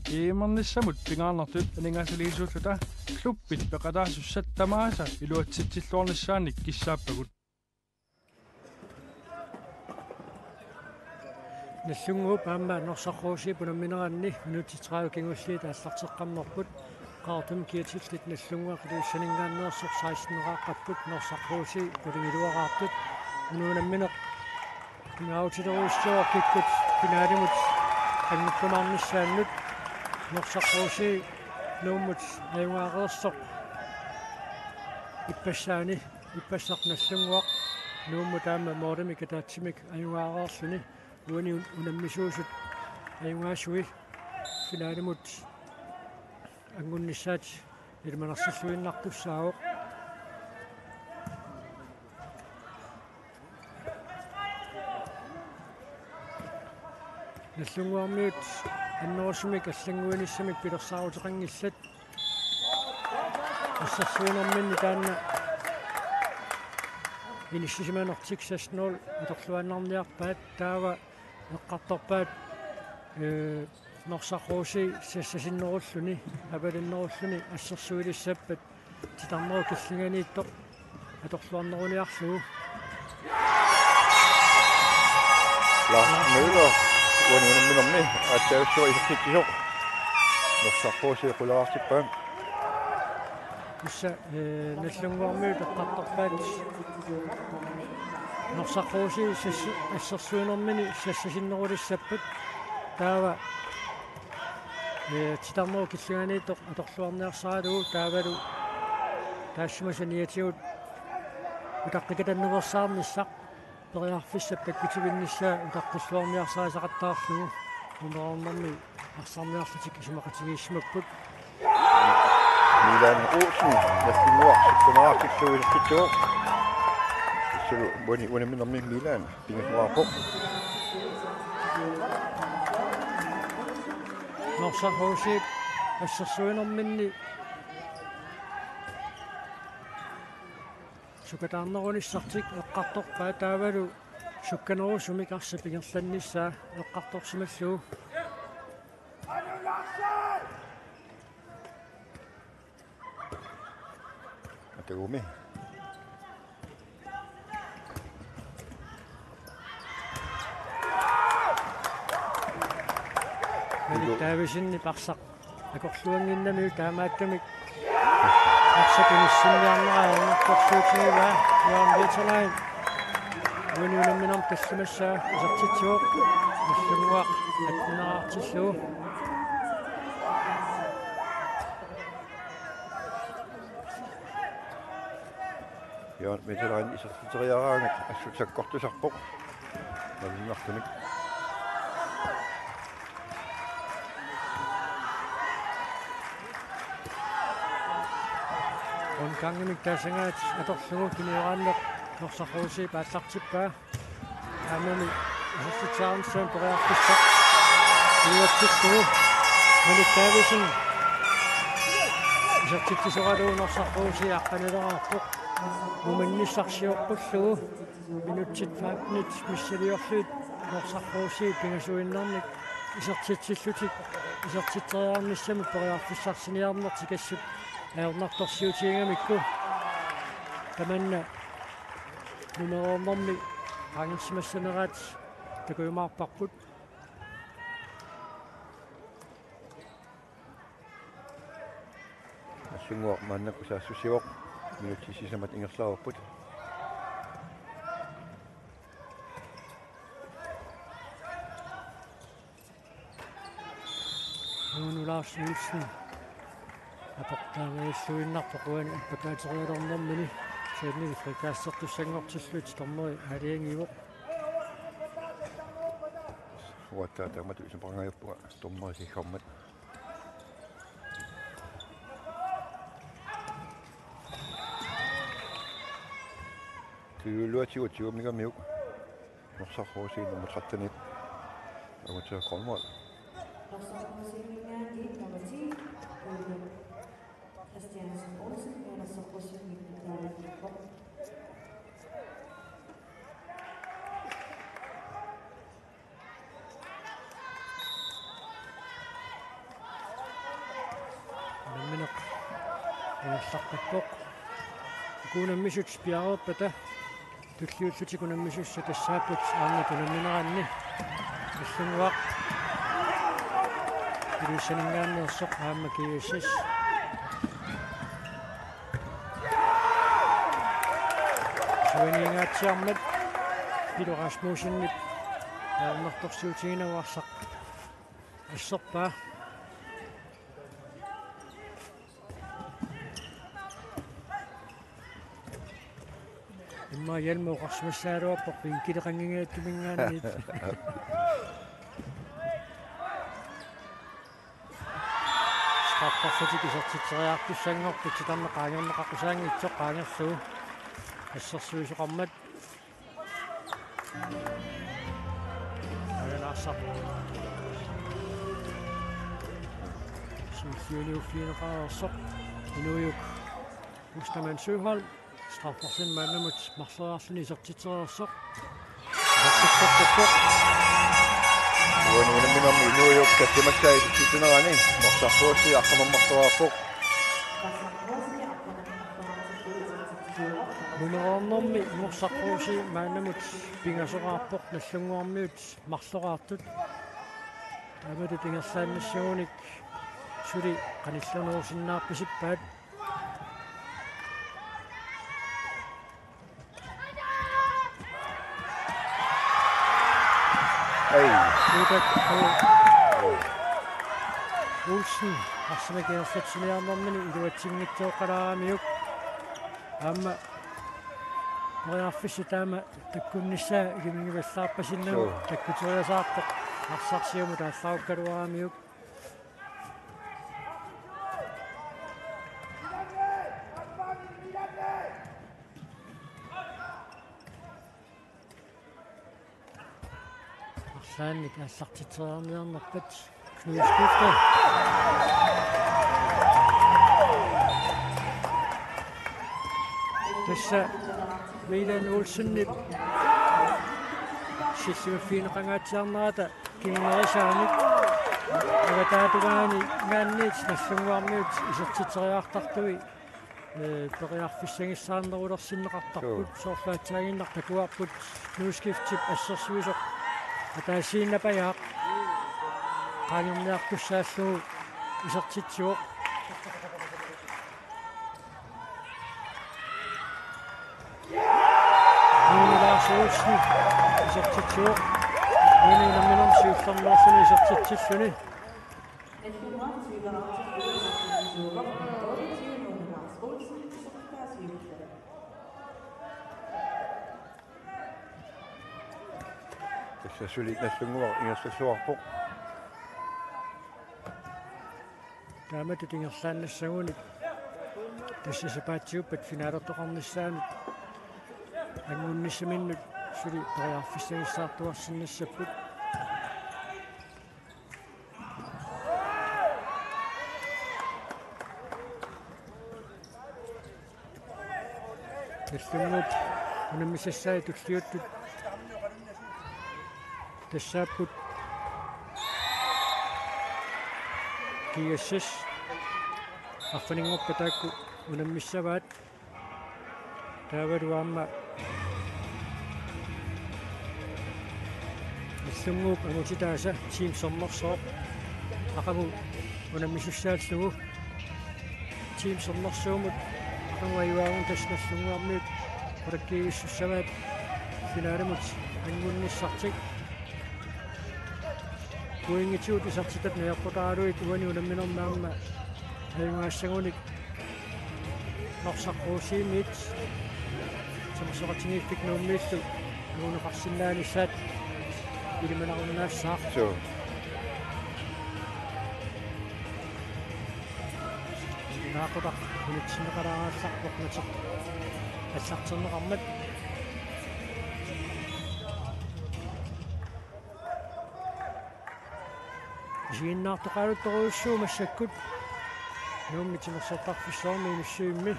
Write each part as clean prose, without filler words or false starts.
Iimernissамут пингааннартут анингаасалигисууттута клуппит пеқатаасуссаттамааса илуатситсиллуорнissaанник киссааппагут наллунгуу паама норсаррууси пунамминеранни минутитраау кингуллиит ааллартеққарнерпут qaartum kiatillit nallunguaq luissaningaanneersoq saisneрааққаппут норсаррууси пулигилуараартут унуунамминеқ наутилеруиссуа киккут пинаалимут аннуккумаарниссааннут норсаррууси нууммут аюнгаареерсоқ иппассаани иппассақ наллунгуақ нуумму таама моорами катаатсимик аюнгаареерлуни уани унаммисуусут аюнгаасуи пинаалимут ангуннissаат илманарсиллуиннартуссаавоқ наллунгуармиут аннерусумик аллангуиниссамик пилерсаарутеқангиллат ассерсуинэрминни таанна иниссисиманертик 6-0 аторлуаннарниарпаат таава эққарторпаат норсаррууси сассасиннеруллуни апалиннеруллуни ассерсуилиссаппат титарнеру киллинганииттоқ аторлуарнеруниарлугу Lars Møller уанунамминерми ааттаависсуа исертитсисоқ норсаррууси қулаартиппаан исса наллунгуармиут эққарторпаат норсаррууси ассерсуинермини сассасиннерулиссаппат таава титарнеру киллинганииттоқ аторлуарниарсаалугу таавалу таассимасаниатиут утаққикатаннуверсаарниссақ периарфиссаппак кутивинниссаа утаққиллуарниарсаасақаттаарлугу унераарнэрми арсаарниарлутик исумақатигииссимаппут Milan Olsen наллунгуарсик тумаартиллуилэртитсуоқ иссалу уанаминерми Milan пингасуарпоқ норсарруусиит ассерсуинерминни сукатаарнерунissартик эққарторпаа таавалу сукканерусумик арса пингерланниссаа эққарторсималлугу атагуми таависинни парсақ акорлуангиннами таамааттамик аксапиниссинниарнераа корсуутигива яан ветерайн униунамминам тассимассаа исертитсуоқ иллунгуақ атнаартиллуу яан ветерайн исертитериараангат ассутсаккортусарпоқ налиннартуник кангимик таасангаат аторлугу киниорааннеқ норсаррууси пааллартиппаа аамами ассутсаарнссаан периарписсақ илуатситтугу малиттаависин исертитсисоралуу норсаррууси аққанилераарпоқ уманниссарсиоққуллугу минутсит 5 минут миссалиорлуит норсаррууси пингасуиннарник исертитсиллутик исертитсериарниссами периарписсарсиниарнерти кассут аернарторсиутингамикку таманна нумероормерми ангиссимассанераат такуймаарпарпут ассунгуар мааннакку саассусивоқ минутсисисамат ингерлаарпут Lars Nielsen апортаарииллуиннарпоқуани пакаатериалернэрмини саанни фрикаассертуссангортиллут тормери алиангивоқ уаттаа тамат исупаргаайаппуга тормери сиххармат тюлуатиу тюмигамиук норсарруусиин nummer 13 агутсаа колмол qinallaqpappoq kuunammisut piaruppata tulliullutikunammissussa tassaaput aarnatunamineraanni аллунгуақ илиссанингааннерсоқ аама киуссас суаниингаатсиармат пилорасмуусиннит аернэрторсуутигинаварсақ ассерпаа имма ялмоқарсмассаалуаппоқ пинкилеқангигааттумингаанниит стаффаффатик исертитсериартуссангорпут ситарне qaangerneqaqqusaangiitsoq qaangersuu ассерсуисоқармат алаасақ симсиулиуффиинеқарерсоқ инуйук устаман сюхал стаффарсин маннамут марсераарлуни исертитсериерсоқ исертитсеққоқ уануунамминарми инуйук каттимассаи титинерани морсарфуусси артамаммартуааппоқ нумерорнэрми морсарфууси маанамут пингасоқарпоқ наллунгуармиут марлораартут амату тингерлааннассагуник сули каниллернерусиннаарписиппаат Olsen арсимакиерсатсилиарнэрмини илуатсингитсооқалаарамиук аама мориарфисси таама таккунниссаа илимигиваллаарпасиннагу таккутериасаартоқ арсарсиуму таалларуккалуарамиук арсаанник ааллартитсериарниарнерпат Knudskifte. Tässä meidän Olsenit sissimaffiineqangaatsiarnerata kingerisaanik avataatugaani ngaanniit nallunguarmiut isertitseriaartartui periarfissangissaanerulерсиннеқартарпут соорлаатсаагиннартакуарпут Knudskiftip ассерсуисоқ атаасииннапаяақ qaangerniartussaalluu isertitsiuq nuulaarsuusni isertitsiuq nuuninamminum siullernersuni isertitsilluni tässä sulit nallunguar ingersalluarpoq таамату тингерлааннассагуник тассасапаатсиуппат финаалертоқарнissaanут ангунниссаминнут сули периарфиссагиссаартуарсиннассаппут тассамут унаммисассаа туллиуттут тассааппут киассас аффанингорпатаакку унаммиссаваат таавалуаама иссунгууп амутитааса тим соммерсоо ақагу унаммисуссааллугу тим соммерсуумут ақагуаюаагун тассналлунгуармиут ораккииссуссаваат финаалемут ангунниссартик Kuingitsuut isartitat najarputaaluit uani unamminernaamma ayungaassagуник norsaqquusiimit samsoqatigiiffik nuummiillu nuuneqarsinnaanissaat ilimanarunnaassaaq naaqutaq unitsineqalaaraallaqpoq nateq аллартернеқармат жииннаартоқалутторуйуссуу массаккут нууммитимерсартарфиссаарми нуссуимми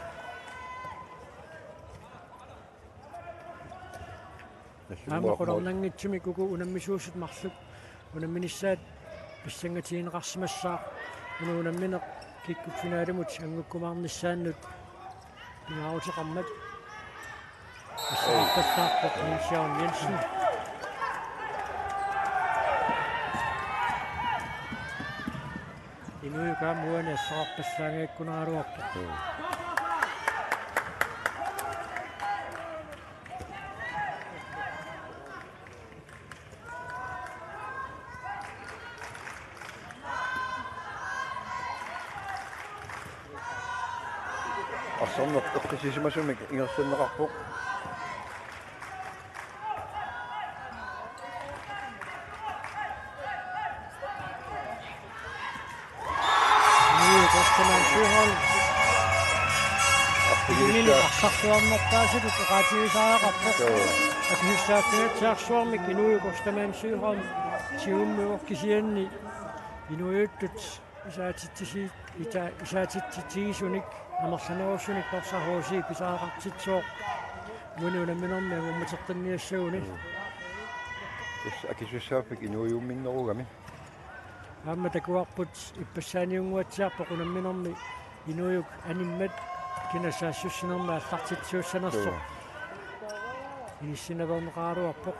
аамақулернангитсуми куку унаммисуусут марлук унамминиссаат писсангатигинеқарсимассаа унамминеқ kikkufinaalimut angukkumaarnissaannut ingaarutiqarmat ассаартассаарпут Нилсиарн Jensen инуйукаамуани ассаартассаагиаккунааралуарпу арсарнер эққисисимасумик ингерсиннеқарпоқ Ini arsarsuarnertaasut uqaatigisaaqarpoq akissaaqqinatsaarsuarmik inui kostamansuuram tiummuor kisianni inuiuttut isaatittisiisunik amersanerussunik torsaruusi pisaaqartitsuoq mununamminermi agummateqqinniassuuni акисуссааффик инуиумминнерugami аама такуарпут иппассааниунгуатсиарпоq unamminermi inuiuk animmat кинасаассуссинерма аллартитсууссанерсо иниссинавэрнеқаруарпоқ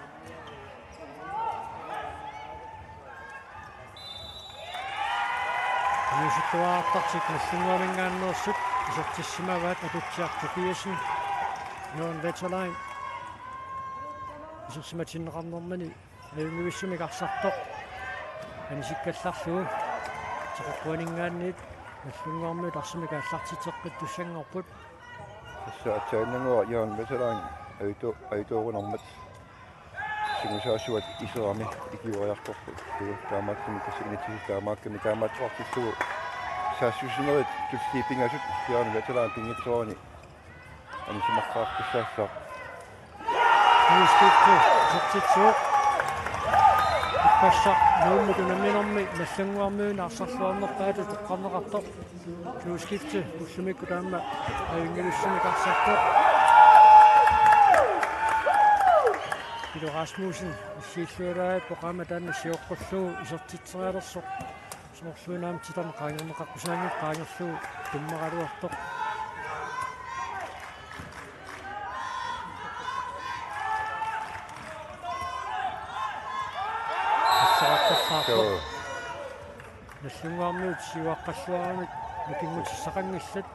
нисуттуаартартик нассунгуалингааннерсут исертиссимаваат атутсиартукиасин нуун ветерлайн исерсиматиннеқарнэрмани аюнгивиссумик арсартоқ анисиккалларлугу теққуанингаанниит нассунгуармут арсимика аллартитеққит туссангорпут тассаатсааннангуа яан металаан аитуорунармат сигусаасуат исерами икиуариарторпу таамааттами тассигнитсис таамаакками таамааттуартиссугу саассусинерит туллипингасут яан металаан пингитсоони анисимаққаартиссаассаа нистикку сертитсуу пассақ нууммутунамминерми нассангуармуун арсарлуарнерпаату тоққарнеқартоқ туускифти уссумикку таама аюнгилуссуми қарсартоқ Пило Расмусен иссииллуалаат поқама таанна сиоққуллуу исертитсериалерсоқ соорлуунаам титарне қаангернеқарпусаангит қаангерлуу туммералуартоқ нассунгуармуут сиуаққаллуарамик микингутиссақангиллат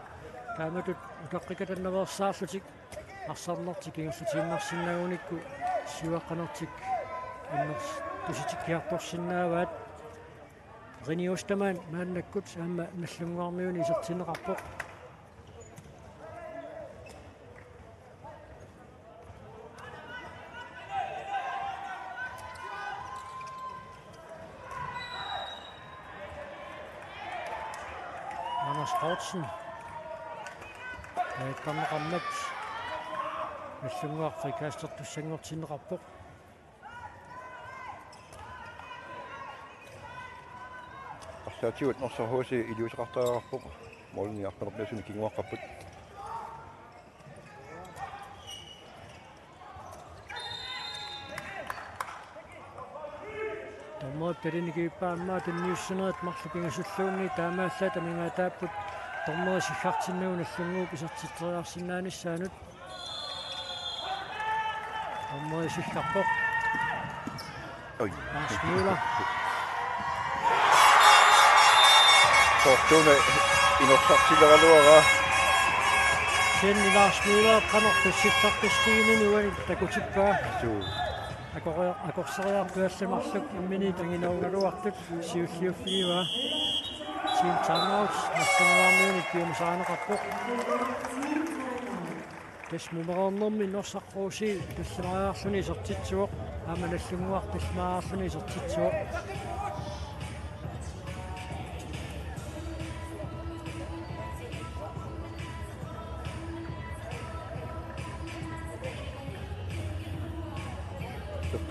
тааматут утаққикатаннаверсаарлутик арсарнертик ингерлутииннарсиннагуникку сиуаққанертик иннерс туситиккиарторсиннааваат риниустамаан мааннаккут аама наллунгуармиуни исертинеқарпоқ Sportsen kammerammat наллунгуарфрикаастерtussangortinneqarpoq арсаатиут норсархууси илиусеқартаагарпоқ молни арнерпиасуни кингуаққарпут томоо перинигипааммаа танниуссинерит марлукингасуллуунни таамааллаа тамингаатааппут томоо сихартиннагу наллунгуу писартитсериарсинааниссаанут томоо сихкарпоқ ой асмула тортуне инорсартилералуара сенни лаасмула канорпусситтартистигинини уани такутиппаа суу акорсериарпуалламарлук иммини тангинаугалуартут сиуллиуффигива син танаут нассунгуармиуни киумсаанеқарпоқ тасмумераернэрми норсаққууси таллимариарлуни сертитсуоқ аама наллунгуар таллимариарлуни сертитсуоқ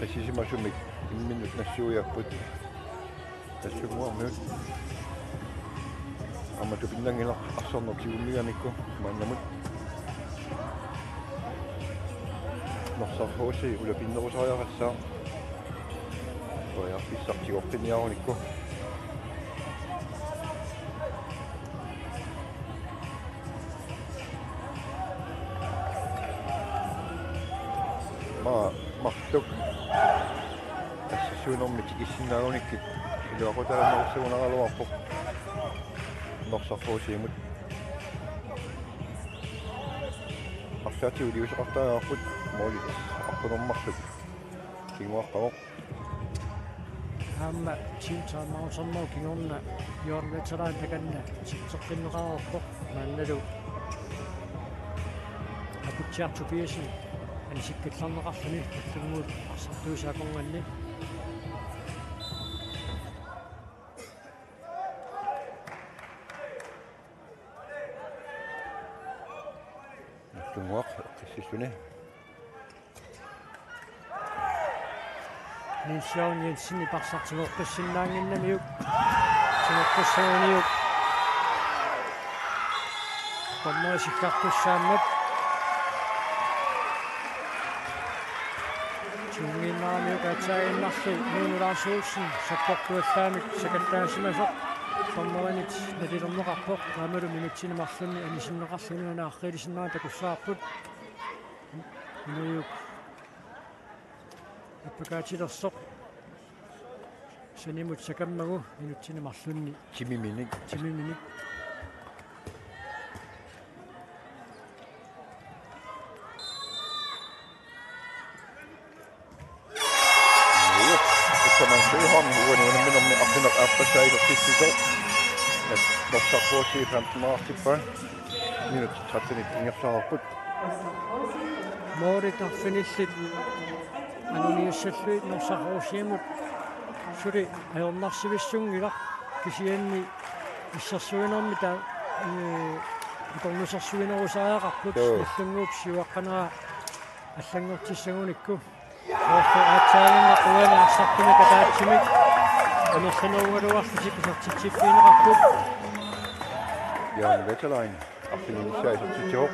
qissisimasumik imminut nassuuiarput тассугуармут аммату пиннангила арсорнертигуммиганикку мааннамут норсархууси улапиннерусариарассаа ояарписсартигорпинниаруникку марлук тассасуунэрми тикиссинаагуниккит илуақуталамарсуунаралуарпоқ норсарфуусиимут артаати улиусеқартаагаарпут моолит арпунэрмарлук кингуарпамоқ Hamma teamtaammausarnau kingorna yorveteraan takanna sitseqqinneqaarorpoq maannalu akutsiartupiasin anisikkallarneqarluni таллугуут арсартуусаақорнганни тунгуақ қиссисуни Nishon Jensen парсартигоққиссиннаангиннамиук тинеққиссагуниук коммоисиккарпуссааммат чунгиннаамиук атсаагиннарлу нунулаарсуусин саппортуаллаамик сакаттаасимасоқ коммоанит надилернеқарпоқ таамалу минутсинемарлунни анисиннеқарлунуна аррилисиннаа такуссаарпут минуюк аппакаатилерсоқ санимут сакаммагу минутсинемарлунни тимиминик Sammansuhan huonoinen minun minä appasaida sisito. Nossarpuusi 15 minut sattinit ingersaarput. Mooritarfinillit anuniussallui nossarruusiimut suli ajornarsivissunngila kisianni issarsuinermi ta ikornusarsuinerusaaqarput nallunguup siuaqqanaa аллангортиссагуникку оорто аатсаагинга уана арсартуми катаатсимик анерланеругалуарлусик сартитсиффиинеқарпут Jan Wetterlein affinitiseisartitioq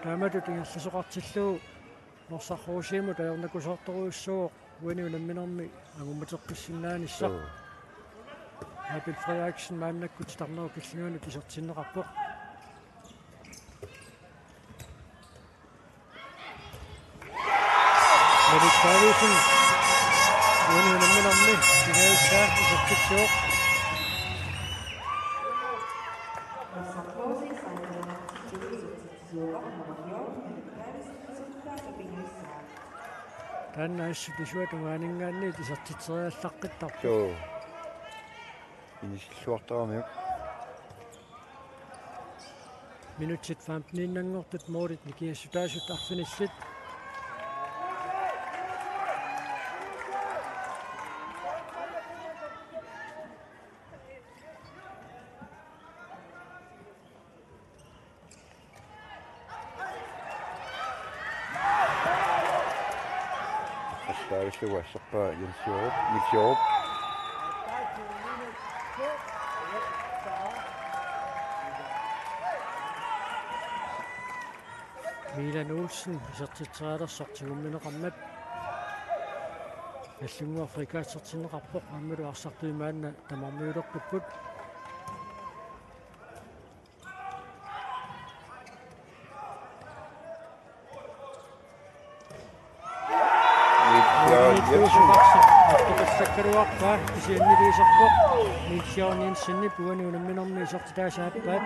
таамату тингерласоқартиллуу норсарруусииму таернакусоорторуйуссуоқ уаниунамминерми агумматеққиссиннаанissaq Happy Frederiksen maannakкут тарнеру киллугуну кисертиннеқарпоқ Медикависен уаниунамминерми кигаассаа кисертитсуоқ таннаассу тисуатунгаанинггаанни тисертитсериаллаққиттарпу so initialsuartaramиук минутсит 15-нангортут моорит никиассутаасут арфиниллит астаавиллуассарпаа Nilsjørup Milan Olsen сертитсаалерсортигумминеқармат аллунгуа африкаассертинеқарпоқ аммалу арсартуимаанна тамармиулерпуппут аттоқассаккалуарпаа кисианнилиисарпоқ Nilsjøen Jensen пуаниунамминерми сертитаасааппаат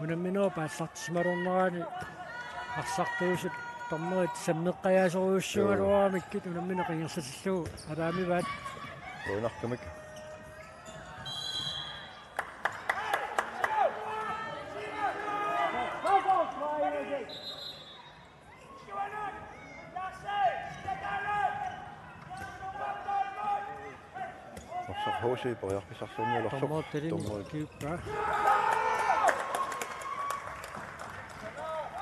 унамминоо пааллартисмалорнераани арсартуусут торнерит саммеққаяасоруйуссугалуарамиккит унаммина қингерлаллуу алаамиваат уинартумик Hosi pojaqpisarsuunnialersuq торнерит киуппаа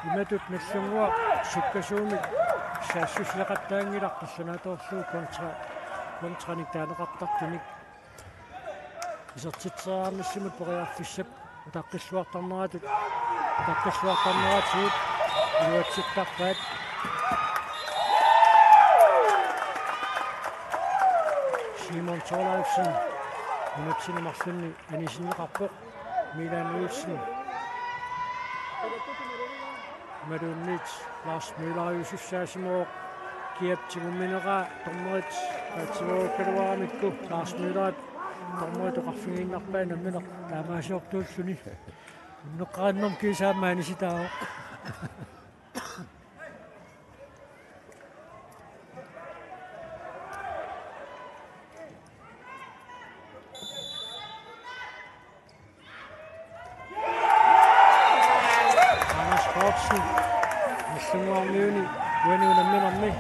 иматут наллунгуа суккасуумик саассуслеқаттаангилартарлунааторлуу контра kontranik taanoqartartunik isertitsearnissimut poqiarfissap utaqqilluartarneratut utaqqilluartarneratigut iluatsiqqarpaat Simon Torleifsen minutsinimарlunni anisиннеқарпоқ Milan Nielsen Madunit Lars Møller Jusufsaasimoq kiaptigumminera tormerit patsivookkaluaramikku Lars Møllerat tormerit oqarfigiinnarpaa nammineq taamaasiortuulluni unneqqaannerm kiisaamaanisitaaoq Missungаарmiuni uaniunamminermi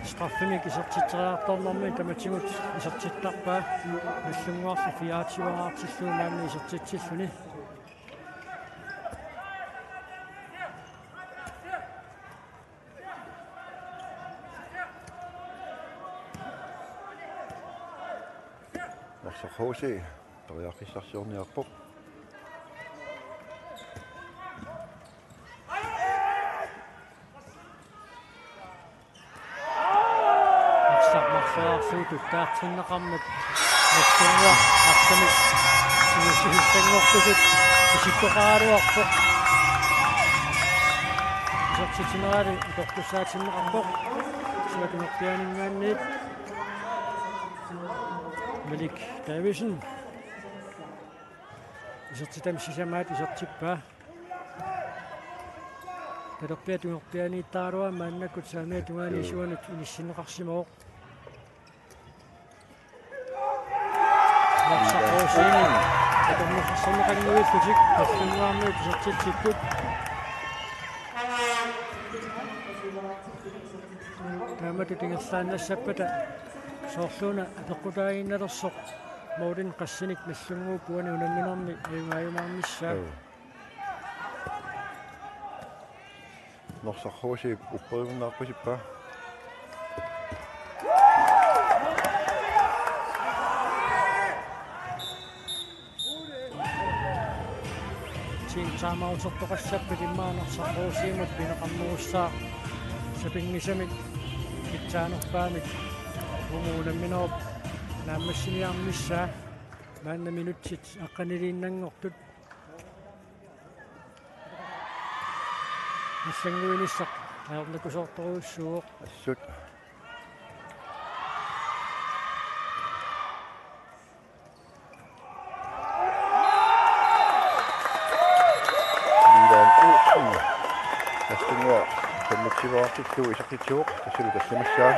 straffimik isertitteriartornermi tamatigut isertittarpaa missungаарsi fiaativaartilluu isertitsilluni Narsorhosi toriaqissarsiorniarpoq Taartinneqarmat nassungua arsamik sinussihissangortukut isippeqaaluarpoq isertitineraali itortussaatinnеқарpoq suatunerpianingaanniit Malik Davison isertitamsisamaat isertippaa talerpiatunerpianiittaalua maannakut saamiatugaani isuanut inissinneqarsimooq Narsorhosi atammuqarsanneqannuillutik аллунуарнуут иsertittikkut таамату тингерлааннассаппата соорлууна апеққутаагинналерсоқ маулин qassinik маллунгуу куани унамминерми аюмааюмаарнissaa Narsorhosi upperunnarpusippa Saamausortoqassappat immaanarsorhoosiimut pineqarnerussaa sapingisamik kitsaanerpaamik umuunamminerup naammassiniarnissaa maanna minutsit aqqaniliinnangortut аллангуинissaq аернакусоорторуussууоq assut Настungua таммитсиваартиллуу исертитсууq тассалу талламассаа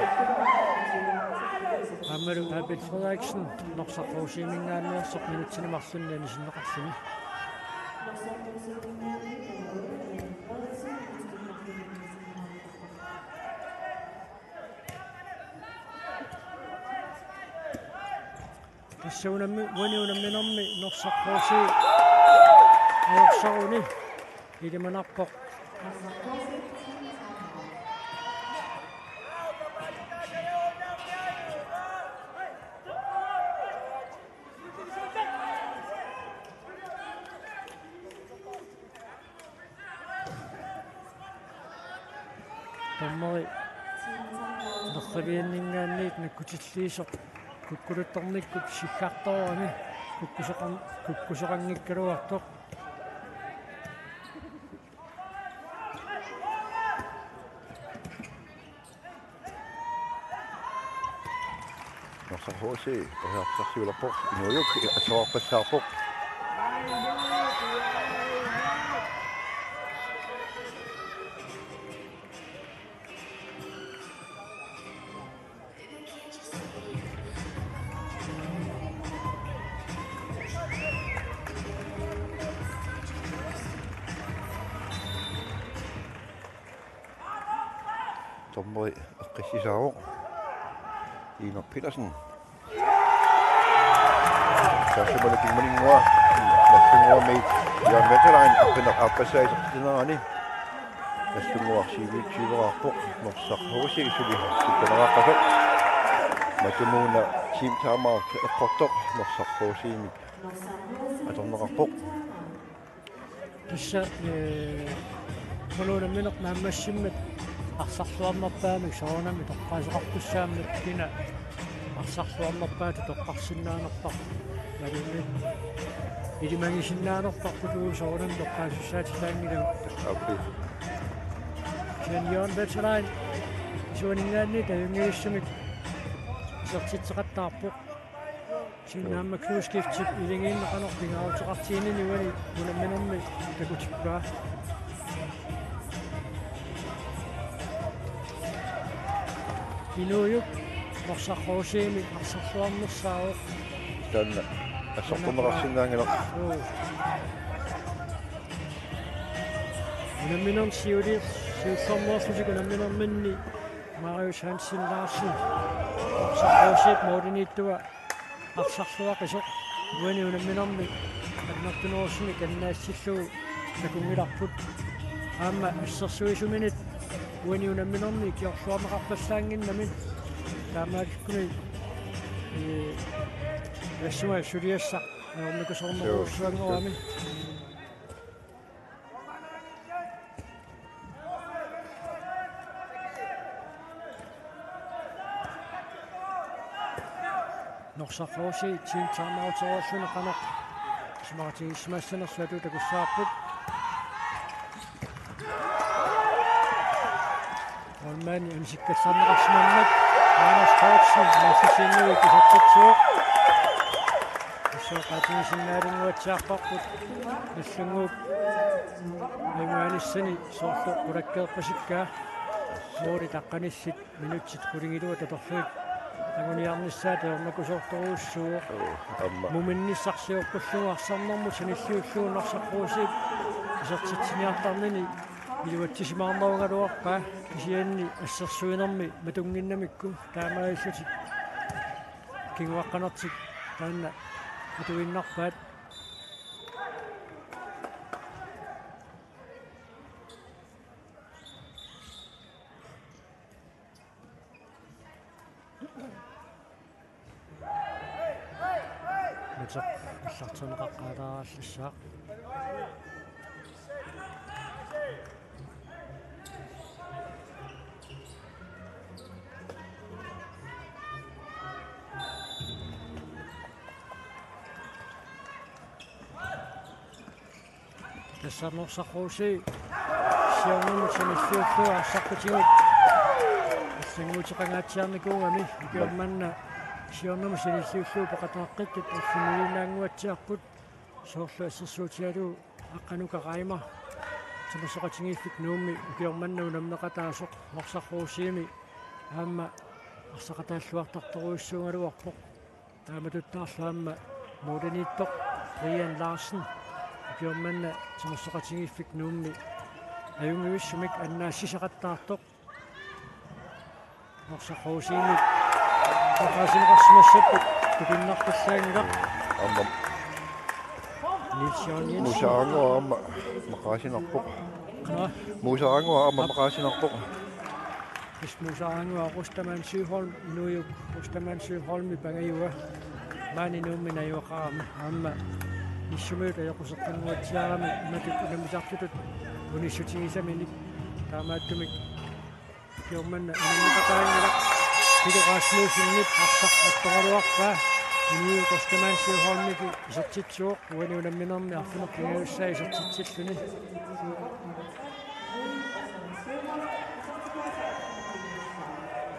Amaru Abid Frederiksen Narsorhoosiimingaanniarsoq minutsinimарлunni anisиннеқарлuni тассаунамми уаниунамминерми Narsorhoosi аерсарuni илиманарпоқ Tommeri nerrivianningaanniit nakkutillиисоq kukkuluttornikkut sikkartorani kukkuseqangikkaluartoq Narsorhosi toriartarsiularpoq inuayuk assoorpassaarpoq Tommeri eqqissisaaroq Inger Petersen Taassamana kimmaningua nassungua Jan Veterlein appineraappassaisartineraani nassунguарсиивиитсивераарпоq Narsorhoosi isuli sukkaneraqqasoq матумууна team taamaut eqqortoq nersarluusiimik atorneqarpoq тасса колонаминеқ нааммассиммат арсарлуарнерпаамик соонами тоққаасеқартуссааммат кина арсарлуарнерпаати тоққарсиннаанерпар налунни илимагисиннаанерпарпутуу соонами тоққаасуссаатиллаангилам апи Junior veteran суунингаанни таюнгиуссумик сертитеқаттаарпоқ синнаамма клускифтип илингииннеқанер пингаутеқартиинини уани мунамминерми такутиккаа инуйук орсарроосиими арсарлуарнерсаавоқ танна ассартунеқарсинаангилар мунамминер сиулиер сиуллэрмуарлусикунамминерминни Marius Hansen Larsen орсарроосиит моодинииттуа арсарлуақисоқ уани унамминерми аннартунерусми каннаассиллуу такунгиларпут аама ассерсуисуминит уани унамминерми киорлуарнеқарпассаангиннамин таамааккуни яссуа сулиассақ аормикусорнеруссуангуами норсаррууси тим таамаутеруссунеқанеқ смартин смассанерсуату такуссаарпут Olmani амсиккассарнеқарсимаммат Анас Хоутсен массисиннуи кисаттитсуу исоқатинисиннаалингуатсаарпарпут иллунгууп аймааниссани соорлу qulakkeerpasиккаа муури таққаниссит минутсит кулингилуа таторфуик агуниарниссаа теорнакусоорторууссуу муминниссарсиорпуллугу арсарнэрмут саниллиуллуун нарсаққуусиит исертитсиниартарнини илуатсисимаарнеругалуарпаа кисианни ассерсуинерми матунгиннамикку таамааллутик кингуаққанартик таанна атуиннарпаат метақ аллартунеқаққаларааллассаа тассарнерсаррууси сиорнумутсиниллууллуа арсаққутигут иссангуутеқангаатсиарникуугами икиорманна сиорнумутсиниллууллуу пеқатеққиттут аллумилинаангуатсиарпут соорлу ассерсуутиалу аққанукақаима тамасоқатингииффик нуумми икиорманна унамнеқатаасоқ норсарруусиими аама арсақатааллуартарторуиссуунгалуарпоқ тааматуттаарлаама модерниттоқ Brian Larsen икиорманна тамасоқатингииффик нуумми аюнгуиссумик аннаассисақаттаартоқ норсарруусиими Qaqaasineqarsimassapпут тукиннарталлаангилақ амма Нилсион мусаангуа амма мақаасинарпоқ мусаангуа амма мақаасинарпоқ Ismusаангуа Рустаман Сюхолм инуйук Рустаман Сюхолми пангаюа маани нуумминаюақарами аама иссумиута яқусеққангуатсиарами матик унамисартутут унissутигисаминик таамааттумик киорманна инаммақатаангилақ Пилоқаасмуусиннит арсақ атторалуарпаа инуи Рустаман Сюхолмики исертитсуоқ уани унамминерми арфунеқ кингауссаа исертитсиллуни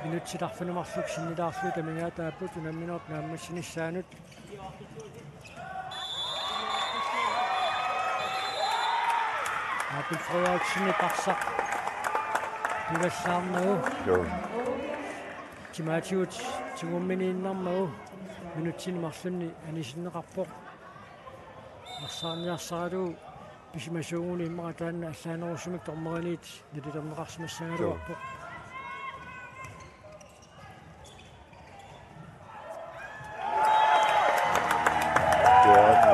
минутсиларфунумарлук синнилаарлу тамигаатааппут унамминерт нааммассиниссаанут апил фрояаксини парсақ пивассаарнагу тимаатиут тигумминииннарнагу минутсинимарлунни анисиннеқарпоқ арсаарниарсаралу писимасуугуни иммара таанна аллаанерусумик тормериниит налилернеқарсимассагалуарпоқ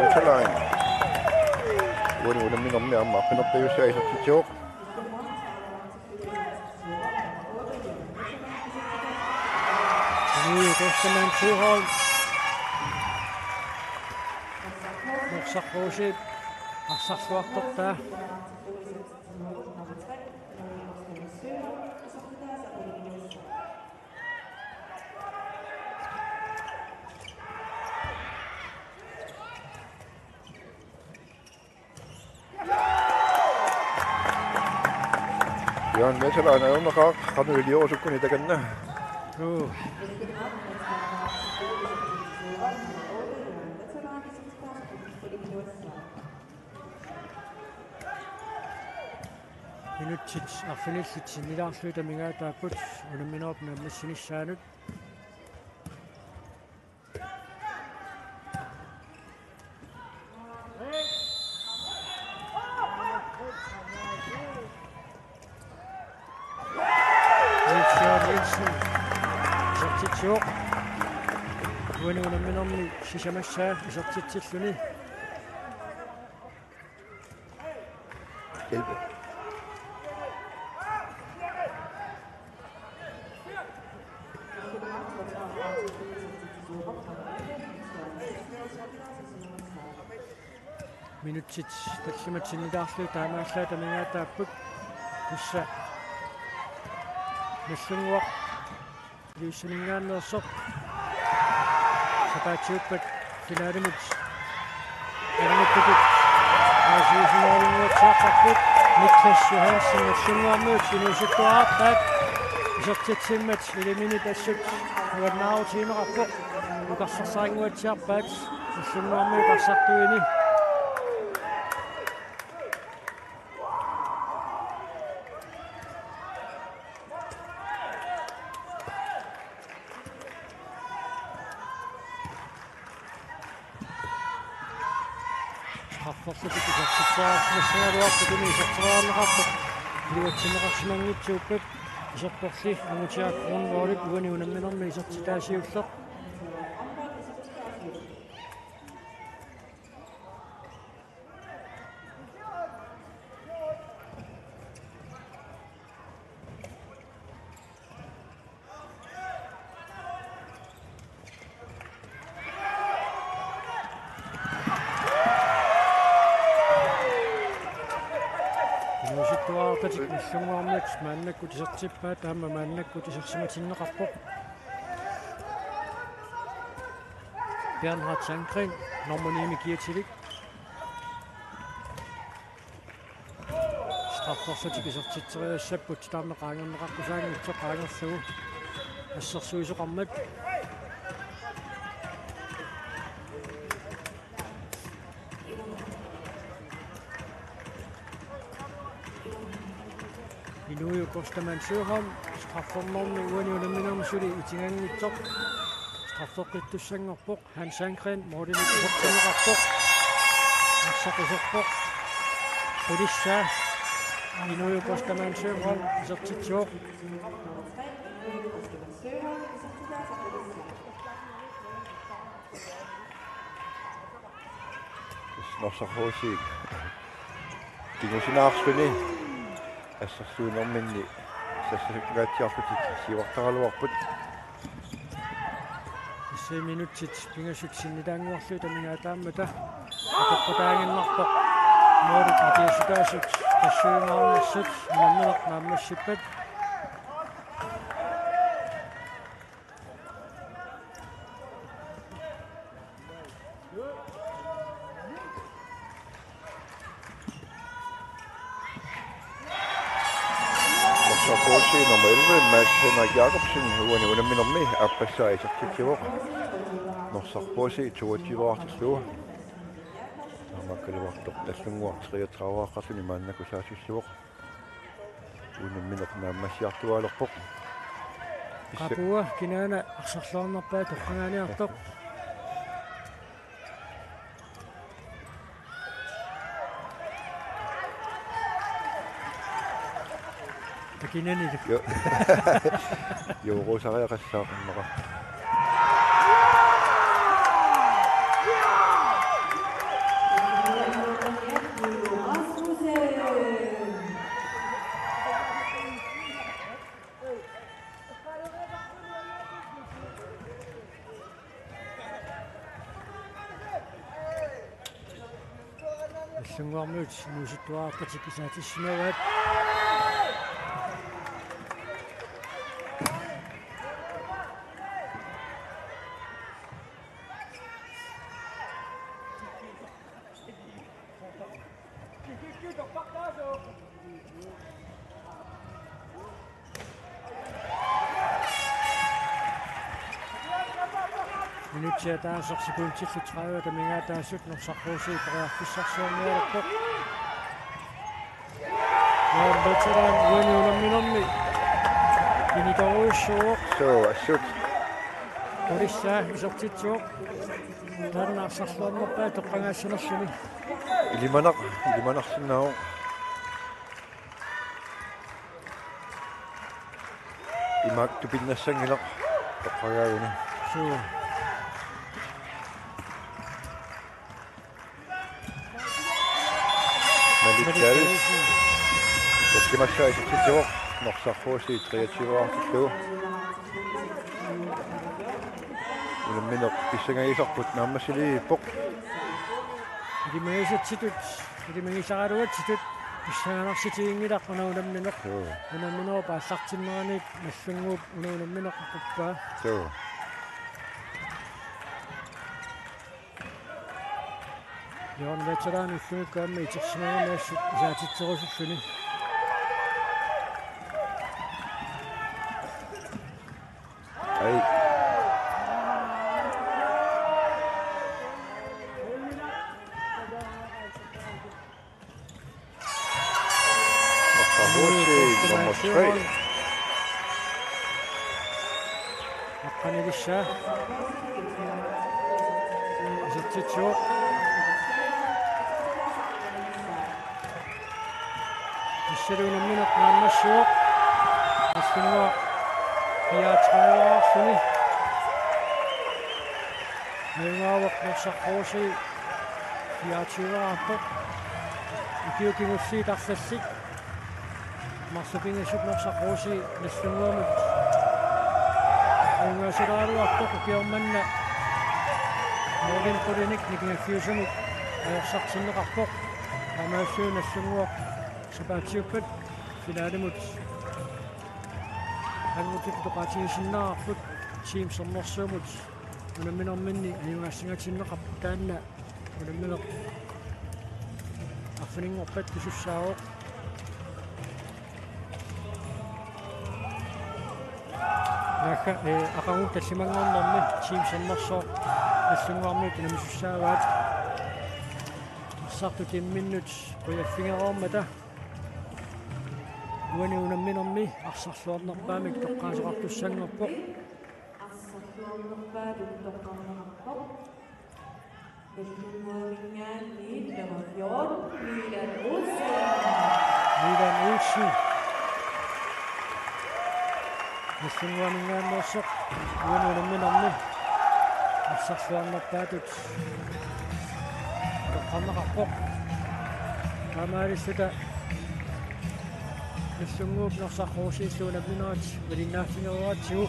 veteran uani unamminermi aamma appinerpiussаа isartitsuoq Ini Kostaman Syrholm. Norsaqquusiit арсарлуартортаа Bjørn Messelaan er underkart. Han vil jo også kunne dækkende. Minutsit arfinillit sinnilaarluita mingaataaput unamminerupna massinissaalut Sertitsio unamminerumni sisamassaa isertitsilluni 11. Minutsit tallimat sinnilaarlu taamaallaa mingaataaput tussa Nallunguaq liissaningaanneersoq sapaatiuppat finaalimut anamakkutut aasiusinaalinguatsaaqarput Niklas Johansen nallunguarmuut sinuusuttuaraartaat isertitsimmat ilimini tassut uannaautiineqarpoq uqarsarsaaringuatsiarpaat nallunguarmuu qarsartuini Fortsætter til smersaruarputuni iserteraarneqarpoq liuatsinneqarsimangitsuuppat iserporli angutiaaqquunvoolit uani unamminermi isertitaasiulleq Musittuaartatik nallunguarmiat maannakkut isertippaat taamma maannakkut isersimatinneqarpoq Bernhard Sandgren Normoniimi kiatilik strafforsatik isertitseriassapпут taarneqaangerneqarpusaangitsoqaangerlugu асsersuisoqarmat Inuiu Kostaman Syrholm straffornormi uani unamminermisuli itingangitsoq straffoqittussangerpoq Hans Sandgren moodinik isertineqarpoq arsaqiserpoq Polissa Inuiu Kostaman Syrholm isertitsuoq Norsaqquusiit tingusinaarsuni ассерсуунэрминни сассакгаатсиарпутик сиуартагалуарпут 10 минутит пингасут синнилаангуарлу тамигаатааммата акаппатаагиннарпоқ моорит атиасутаасут тассуунаарнерсут наммелеқ нааммассиппат nummer 11, Mads Henrik Jacobsen, uani unamminermi appassaa isertitsuoq Norsaqquusi 22-artillugu taamakkalavartoq tallunguart 33-aaqqarsuni maannakusaasissuoq unammineq naammassiartualerpoq qapua kinaana arserluarnerpaa toqqangaaniartoq Takinani Jo rosariaqassaaqanneqa нассунгуармут нууситтуаартатик исаатиссимаваат minutsia taasarsikuntillu 30 tamingaa taassut norsarruusii pariarfissarsuarnialappoq veteran uaniunamminormi kinitoruissuuq assut polissaa isortitsuuq taarnaarsarluarnerpaa toqqangaassunersuni ilimanarsinnaau imaak tupinnassangilaq toqqagaaguni suu Malikaris Eskimassa isitsitsuq norsarruusi 23 ulammineq pissangagisarput naammassiliippoq ilimaisatsitut pissanganarsitigingilaq unaunammineq unamminoo paallartimmeraniit massunguup unaunammineq aquppaa Johan veteran ullumukkaamma itersimagamassut isaatitserusulluni ai norsarruusi number 3 aqqanilissaa isatsitsuuq Isserunammineq naammassuuq assunua piaatreeraarsuni Nengaawaq norsarruusi piaatiraarpoq ikiukingussiitarlassik marsupingassut norsarruusi nassunguamut nengaasiraaruarpoq ukiormanna Morgan Polinik nikingafiusamut ajorsartinneqarpoq amaassuun nassunguaq Sabatsiuppat finaalimut angutik toqaatigisinnaarput team sernersuumut unamminerminni ajungaassingatinneqarpu taanna unammineq arfininngorpat kisussaaroq naka aqangut tassimanngornermi team sernersoor nassunguarmiut unamissussaavaat sartu 10 minut quyaffingeroormata Uani unamminermi arsarluarnerpaamik toqqaasiqartussanngorpoq arsarluarnerpaamik toqqaasiqarnerpoq Estunguamingaanni Navajord Milan Olsen Estunguamingaannersoq uani unamminermi arsarluarnerpaatut toqqarneqarpoq Amaalissuta Nassunguup norsarruusiilluunamminerat valinnaaffineruatsigu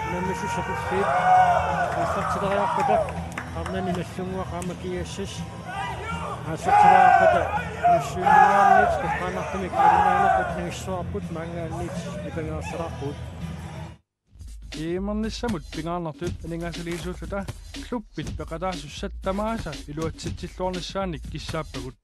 unammissussapuffiit aassartileriarpata qarnani nassunguaqaamakiassas aassartileriarpata nassuunniaanniit toqqaanartumik valinnaanерпут nagissuarput maangaanniit ipangeersalarput Iimernissamut pingaarnertut aningasaliisuulluta kluppit peqataasussat tamaasa iluatsitsilluornissaannik kissaappagut